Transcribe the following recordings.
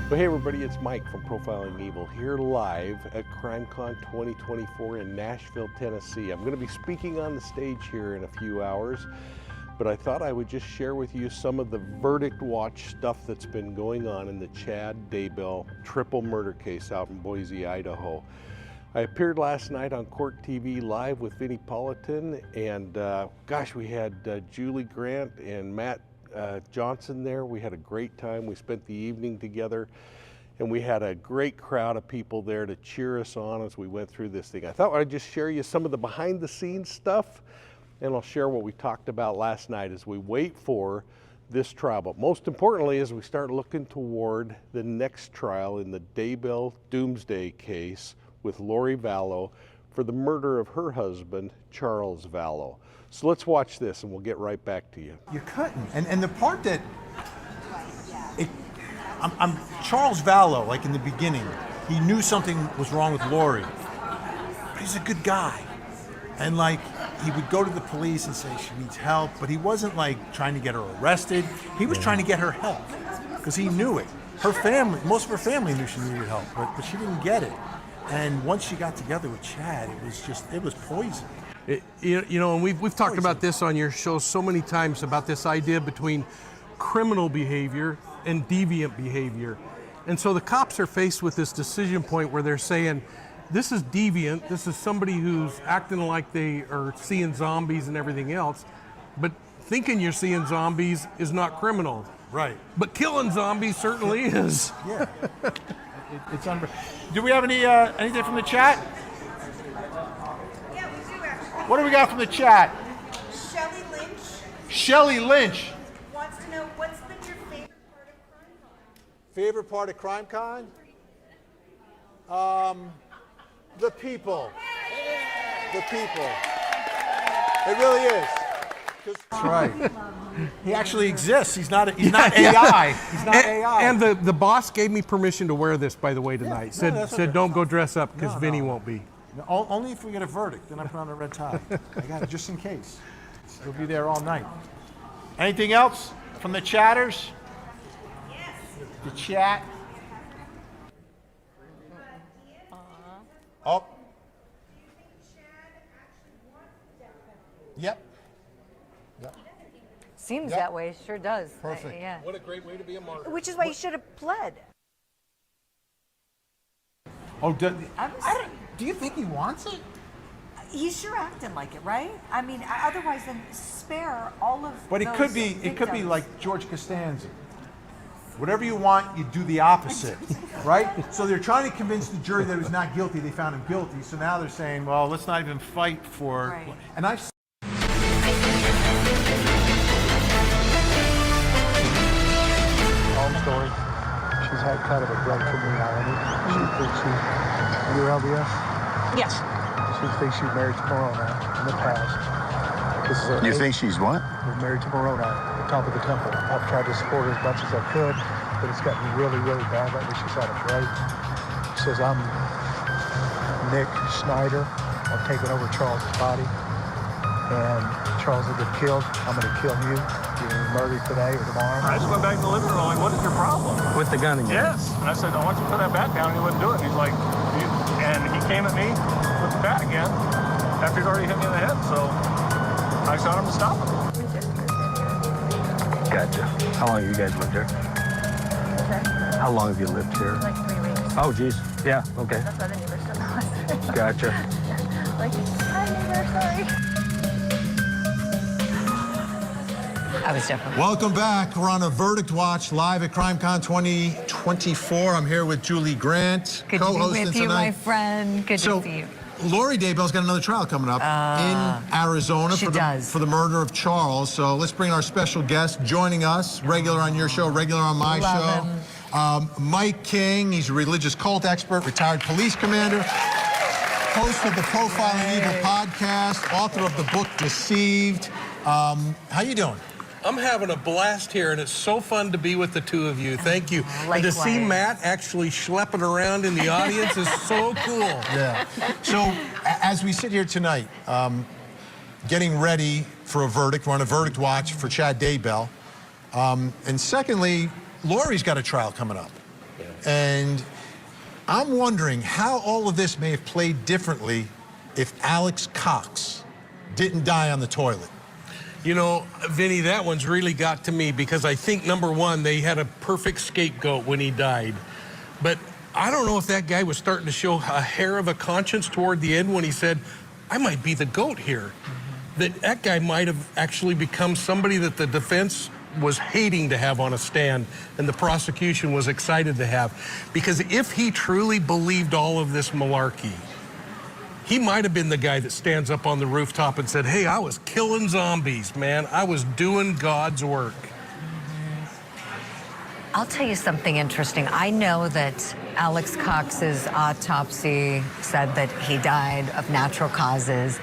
Well, hey everybody, it's Mike from Profiling Evil here live at CrimeCon 2024 in Nashville, Tennessee. I'm going to be speaking on the stage here in a few hours, but I thought I would just share with you some of the verdict watch stuff that's been going on in the Chad Daybell triple murder case out in Boise, Idaho. I appeared last night on Court TV live with Vinnie Politan, and gosh, we had Julie Grant and Matt Johnson there. We had a great time. We spent the evening together, and we had a great crowd of people there to cheer us on as we went through this thing. I thought I'd just share you some of the behind the scenes stuff, and I'll share what we talked about last night as we wait for this trial. But most importantly, as we start looking toward the next trial in the Daybell Doomsday case with Lori Vallow for the murder of her husband, Charles Vallow. So let's watch this and we'll get right back to you. You're cutting. And the part that, I'm Charles Vallow, like in the beginning, he knew something was wrong with Lori, but he's a good guy. And like, he would go to the police and say she needs help, but he wasn't like trying to get her arrested. He was trying to get her help because he knew it. Her family, most of her family knew she needed help, but she didn't get it. And once she got together with Chad, it was poison. You know, and we've talked about this on your show so many times about this idea between criminal behavior and deviant behavior. And so the cops are faced with this decision point where they're saying, this is deviant, this is somebody who's acting like they are seeing zombies and everything else, but thinking you're seeing zombies is not criminal. Right. But killing zombies certainly is. Yeah. It's unbelievable. Do we have anything from the chat? Yeah, we do actually. What do we got from the chat? Shelley Lynch Shelley Lynch. wants to know what's been your favorite part of CrimeCon? Favorite part of CrimeCon? The people. The people. It really is. That's right. He actually exists. He's not AI. He's not AI. And the boss gave me permission to wear this, by the way, tonight. Said okay. don't go dress up because No. Vinny won't be. No, only if we get a verdict, then I put on a red tie. I got it just in case. He'll be there all night. Anything else from the chatters? Yes. The chat? Oh. Do you think Chad actually wants the death penalty? Yep. Seems Yep. that way, sure does. Perfect. Yeah. What a great way to be a martyr. Which is why he should have pled. Oh, do Do you think he wants it? He's sure acting like it, right? I mean, otherwise, then spare all of. But it could be victims. like George Costanza. Whatever you want, you do the opposite, right? So they're trying to convince the jury that he was not guilty. They found him guilty. So now they're saying, well, let's not even fight for. Right. And I've. Home story. She's had kind of a dreadful reality. She thinks you're LDS? Yes. She thinks she married to Moroni in the past. You think she's what? Was married to Moroni at the top of the temple. I've tried to support her as much as I could, but it's gotten really, really bad. Lately she's had a break. She says, I'm Nick Snyder. I've taken over Charles' body. And Charles has been killed. I'm going to kill you. You're going to be murdered today or tomorrow. I just went back to the living room. Like, what is your problem? With the gun again? Yes. And I said, I want you to put that bat down. And he wouldn't do it. He's like, and he came at me with the bat again after he'd already hit me in the head. So I shot him to stop him. Gotcha. How long have you guys lived here? Okay. How long have you lived here? Like 3 weeks. Oh, geez. Yeah, okay. That's why the neighbors don't know us. Gotcha. Like, hi neighbor, sorry. I was definitely. Welcome back. We're on a verdict watch live at CrimeCon 2024. I'm here with Julie Grant, Good to be co-hosting with you, tonight. my friend. Good to see you. Lori Daybell's got another trial coming up in Arizona she for does. the murder of Charles. So let's bring our special guest joining us, regular on your show, regular on my Love show. Mike King, he's a religious cult expert, retired police commander, host of the Profiling Evil podcast, author of the book Deceived. How you doing? I'm having a blast here, and it's so fun to be with the two of you. Thank you. And to see Matt actually schlepping around in the audience is so cool. Yeah. So as we sit here tonight, getting ready for a verdict, we're on a verdict watch for Chad Daybell. And secondly, Lori's got a trial coming up. And I'm wondering how all of this may have played differently if Alex Cox didn't die on the toilet. You know, Vinny, that one's really got to me because I think, number one, they had a perfect scapegoat when he died. But I don't know if that guy was starting to show a hair of a conscience toward the end when he said, I might be the goat here. That guy might have actually become somebody that the defense was hating to have on a stand and the prosecution was excited to have. Because if he truly believed all of this malarkey, he might have been the guy that stands up on the rooftop and said, hey, I was killing zombies, man. I was doing God's work. I'll tell you something interesting. I know that Alex Cox's autopsy said that he died of natural causes.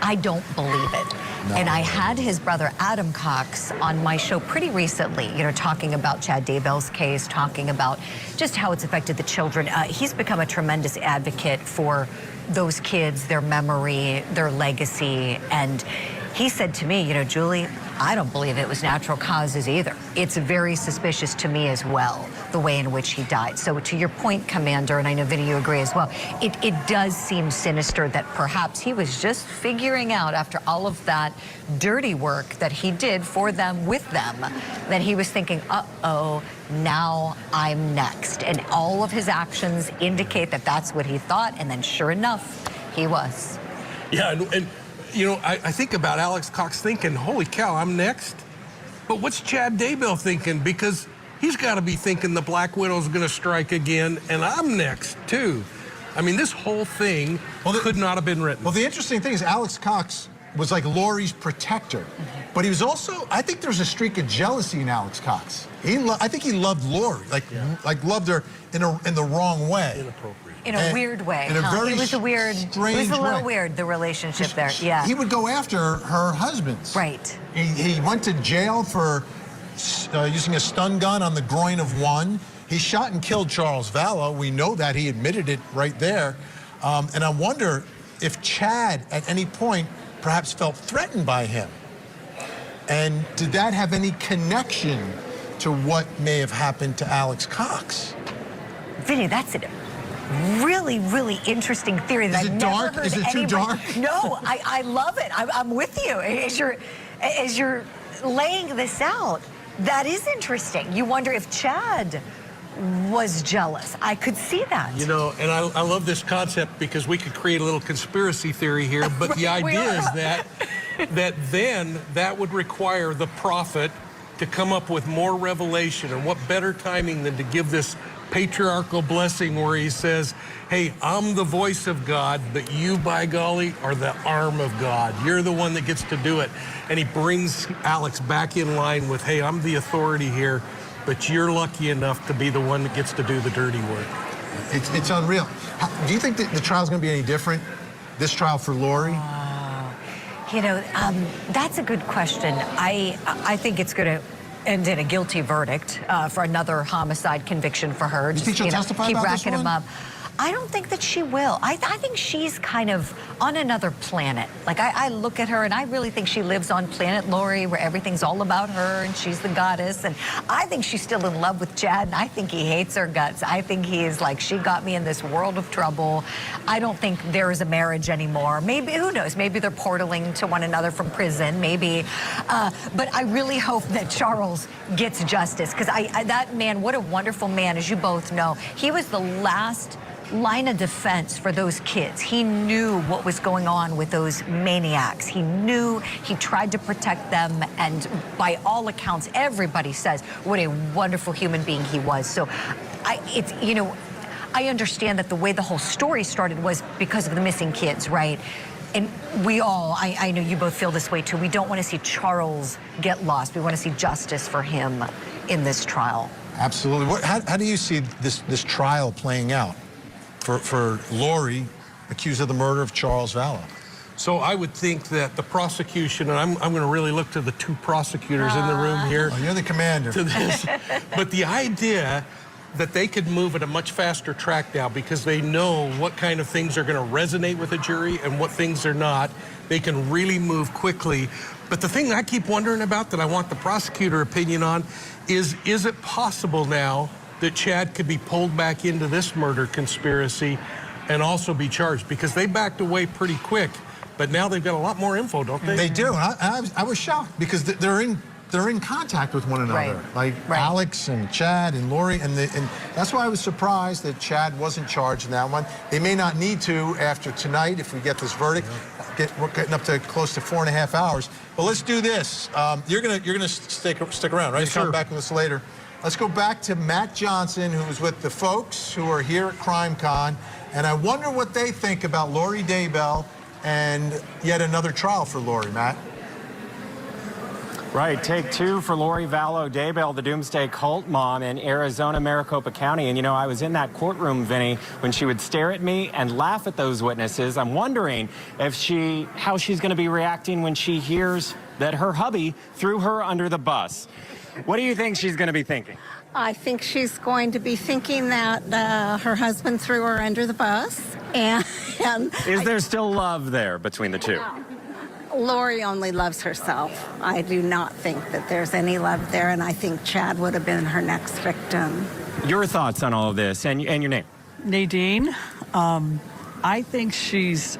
I don't believe it. No. And I had his brother Adam Cox on my show pretty recently, you know, talking about Chad Daybell's case, talking about just how it's affected the children. He's become a tremendous advocate for those kids, their memory, their legacy. And he said to me, you know, Julie, I don't believe it was natural causes either. It's very suspicious to me as well, the way in which he died. So to your point, Commander, and I know, Vinny, you agree as well, it does seem sinister that perhaps he was just figuring out after all of that dirty work that he did for them, with them, that he was thinking, uh-oh, now I'm next. And all of his actions indicate that that's what he thought, and then sure enough, he was. Yeah, and you know, I think about Alex Cox thinking, holy cow, I'm next. But what's Chad Daybell thinking? Because he's got to be thinking the Black Widow's going to strike again, and I'm next, too. I mean, this whole thing could not have been written. Well, the interesting thing is Alex Cox was like Lori's protector. But he was also, I think there's a streak of jealousy in Alex Cox. I think he loved Lori, like loved her in the wrong way. Inappropriate. In a weird way. In a very it was a weird, strange it was a little way. weird, the relationship there. Yeah. He would go after her husbands. Right. He went to jail for using a stun gun on the groin of one. He shot and killed Charles Vallow. We know that. He admitted it right there. And I wonder if Chad, at any point, perhaps felt threatened by him. And did that have any connection to what may have happened to Alex Cox? Vinny, that's it. Really, really interesting theory that I've never heard Is it too dark? No, I love it. I'm with you. As you're laying this out, that is interesting. You wonder if Chad was jealous. I could see that. You know, and I love this concept because we could create a little conspiracy theory here, but the idea is that then that would require the prophet to come up with more revelation. And what better timing than to give this patriarchal blessing where he says, hey, I'm the voice of God, but you, by golly, are the arm of God. You're the one that gets to do it. And he brings Alex back in line with, hey, I'm the authority here, but you're lucky enough to be the one that gets to do the dirty work. It's unreal. Do you think that the trial's going to be any different, this trial for Lori? You know, that's a good question. I think it's going to end in a guilty verdict for another homicide conviction for her. You think she'll testify keep about racking this them one? up. I don't think that she will. I think she's kind of on another planet. Like, I look at her and I really think she lives on planet Lori where everything's all about her and she's the goddess. And I think she's still in love with Chad and I think he hates her guts. I think he is like, she got me in this world of trouble. I don't think there is a marriage anymore. Maybe, who knows, maybe they're portaling to one another from prison, maybe. But I really hope that Charles gets justice because that man, what a wonderful man, as you both know. He was the last line of defense for those kids. He knew what was going on with those maniacs. He knew, he tried to protect them, and by all accounts, everybody says what a wonderful human being he was. So you know, I understand that the way the whole story started was because of the missing kids, right? And we all, I know you both feel this way too, we don't want to see Charles get lost. We want to see justice for him in this trial. Absolutely. How do you see this trial playing out for Lori, accused of the murder of Charles Vallow? So I would think that the prosecution, and I'm going to really look to the two prosecutors in the room here. Oh, you're the commander. To this. But the idea that they could move at a much faster track now because they know what kind of things are going to resonate with a jury and what things are not. They can really move quickly. But the thing I keep wondering about that I want the prosecutor opinion on is it possible now that Chad could be pulled back into this murder conspiracy and also be charged, because they backed away pretty quick, but now they've got a lot more info, don't they? They do. And I was shocked because they're in contact with one another. Like Alex and Chad and Lori, and that's why I was surprised that Chad wasn't charged in that one. They may not need to after tonight if we get this verdict. We're getting up to close to 4.5 hours. But let's do this. You're gonna stick around, right? Yes, Come sir. back with us later. Let's go back to Matt Johnson, who's with the folks who are here at CrimeCon, and I wonder what they think about Lori Daybell and yet another trial for Lori, Matt. Right, take two for Lori Vallow Daybell, the Doomsday Cult mom in Arizona, Maricopa County. And, you know, I was in that courtroom, Vinny, when she would stare at me and laugh at those witnesses. I'm wondering if how she's going to be reacting when she hears that her hubby threw her under the bus. What do you think she's going to be thinking? I think she's going to be thinking that her husband threw her under the bus. And Is there still love there between the two? Lori only loves herself. I do not think that there's any love there, and I think Chad would have been her next victim. Your thoughts on all of this and your name? Nadine. I think she's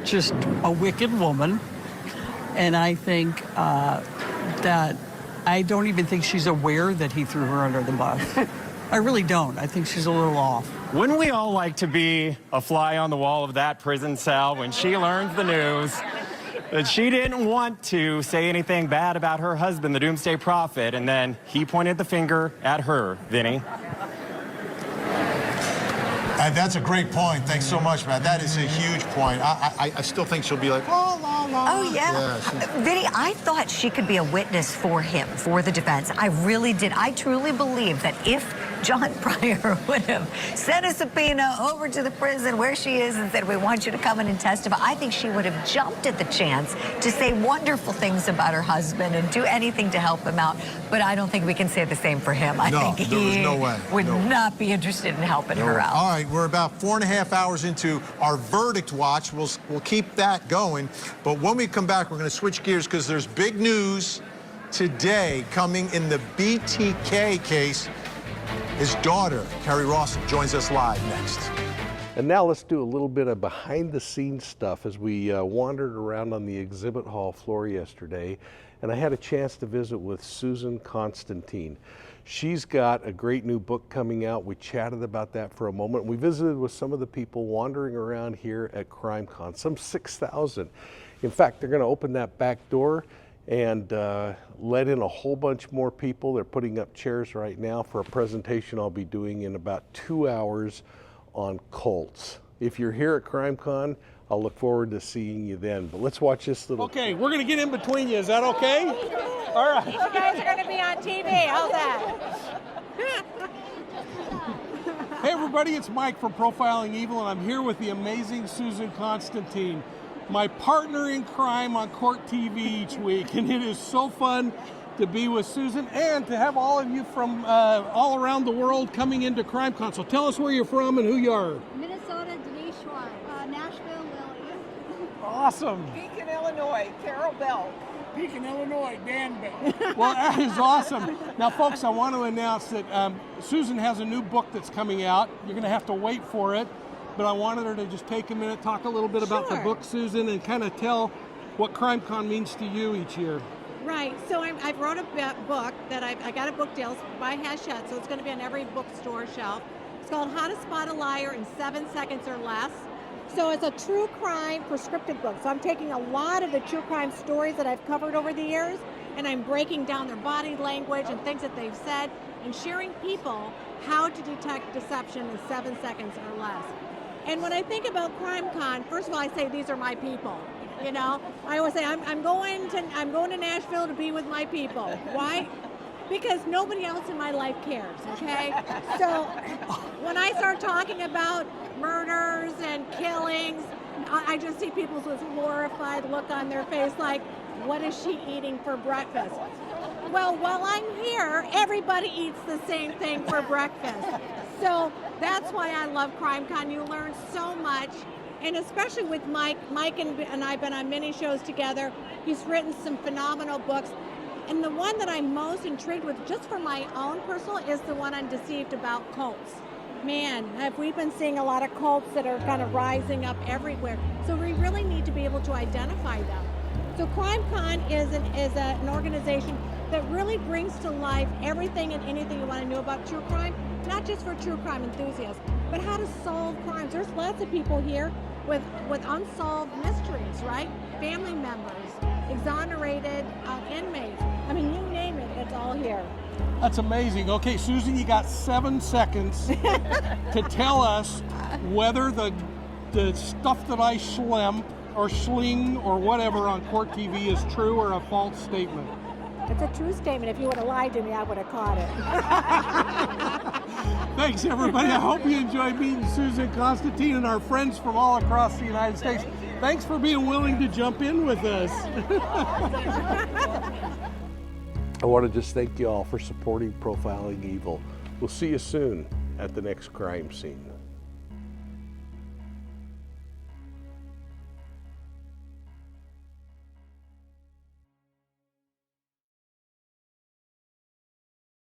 just a wicked woman, and I think that I don't even think she's aware that he threw her under the bus. I really don't. I think she's a little off. Wouldn't we all like to be a fly on the wall of that prison cell when she learns the news that she didn't want to say anything bad about her husband, the Doomsday Prophet, and then he pointed the finger at her, Vinny? And that's a great point. Thanks so much, Matt. That is a huge point. I still think she'll be like, oh, la, la. Oh, yeah. Vinny, I thought she could be a witness for him, for the defense. I really did. I truly believe that if John Pryor would have sent a subpoena over to the prison where she is and said, we want you to come in and testify, I think she would have jumped at the chance to say wonderful things about her husband and do anything to help him out. But I don't think we can say the same for him. I think he would not be interested in helping her out. All right, we're about 4.5 hours into our verdict watch. We'll keep that going. But when we come back, we're going to switch gears because there's big news today coming in the BTK case. His daughter, Carrie Rawson, joins us live next. And now let's do a little bit of behind-the-scenes stuff as we wandered around on the exhibit hall floor yesterday, and I had a chance to visit with Susan Constantine. She's got a great new book coming out. We chatted about that for a moment. We visited with some of the people wandering around here at CrimeCon, some 6,000. In fact, they're going to open that back door and let in a whole bunch more people. They're putting up chairs right now for a presentation I'll be doing in about 2 hours on cults. If you're here at CrimeCon, I'll look forward to seeing you then. But let's watch this little... Okay, we're going to get in between you. Is that okay? All right. You guys are going to be on TV. How's that? Hey, everybody, it's Mike from Profiling Evil, and I'm here with the amazing Susan Constantine, my partner in crime on Court TV each week, and it is so fun to be with Susan and to have all of you from all around the world coming into CrimeCon. So tell us where you're from and who you are. Minnesota, Denise Schwein. Nashville, Lily. Awesome. Beacon, Illinois, Carol Bell. Beacon, Illinois, Dan Bell. Well, that is awesome. Now, folks, I want to announce that Susan has a new book that's coming out. You're going to have to wait for it. But I wanted her to just take a minute, talk a little bit about the book, Susan, and kind of tell what CrimeCon means to you each year. Right. So I wrote a book that I got a book deal by Hachette, so it's going to be on every bookstore shelf. It's called How to Spot a Liar in 7 Seconds or Less. So it's a true crime prescriptive book. So I'm taking a lot of the true crime stories that I've covered over the years, and I'm breaking down their body language and things that they've said, and sharing people how to detect deception in 7 seconds or less. And when I think about CrimeCon, first of all, I say these are my people. You know, I always say I'm going to Nashville to be with my people. Why? Because nobody else in my life cares. Okay. So when I start talking about murders and killings, I just see people with this horrified look on their face, like, what is she eating for breakfast? Well, while I'm here, everybody eats the same thing for breakfast. So that's why I love CrimeCon. You learn so much, and especially with Mike. Mike and I have been on many shows together. He's written some phenomenal books. And the one that I'm most intrigued with, just for my own personal, is the one on Deceived about cults. Man, have we been seeing a lot of cults that are kind of rising up everywhere. So we really need to be able to identify them. So CrimeCon is an organization that really brings to life everything and anything you want to know about true crime, not just for true crime enthusiasts, but how to solve crimes. There's lots of people here with unsolved mysteries, right? Family members, exonerated inmates. I mean, you name it, it's all here. That's amazing. Okay, Susan, you got 7 seconds to tell us whether the stuff that I sling or whatever on Court TV is true or a false statement. It's a true statement. If you would have lied to me, I would have caught it. Thanks, everybody. I hope you enjoyed meeting Susan Constantine and our friends from all across the United States. Thanks for being willing to jump in with us. I want to just thank you all for supporting Profiling Evil. We'll see you soon at the next crime scene.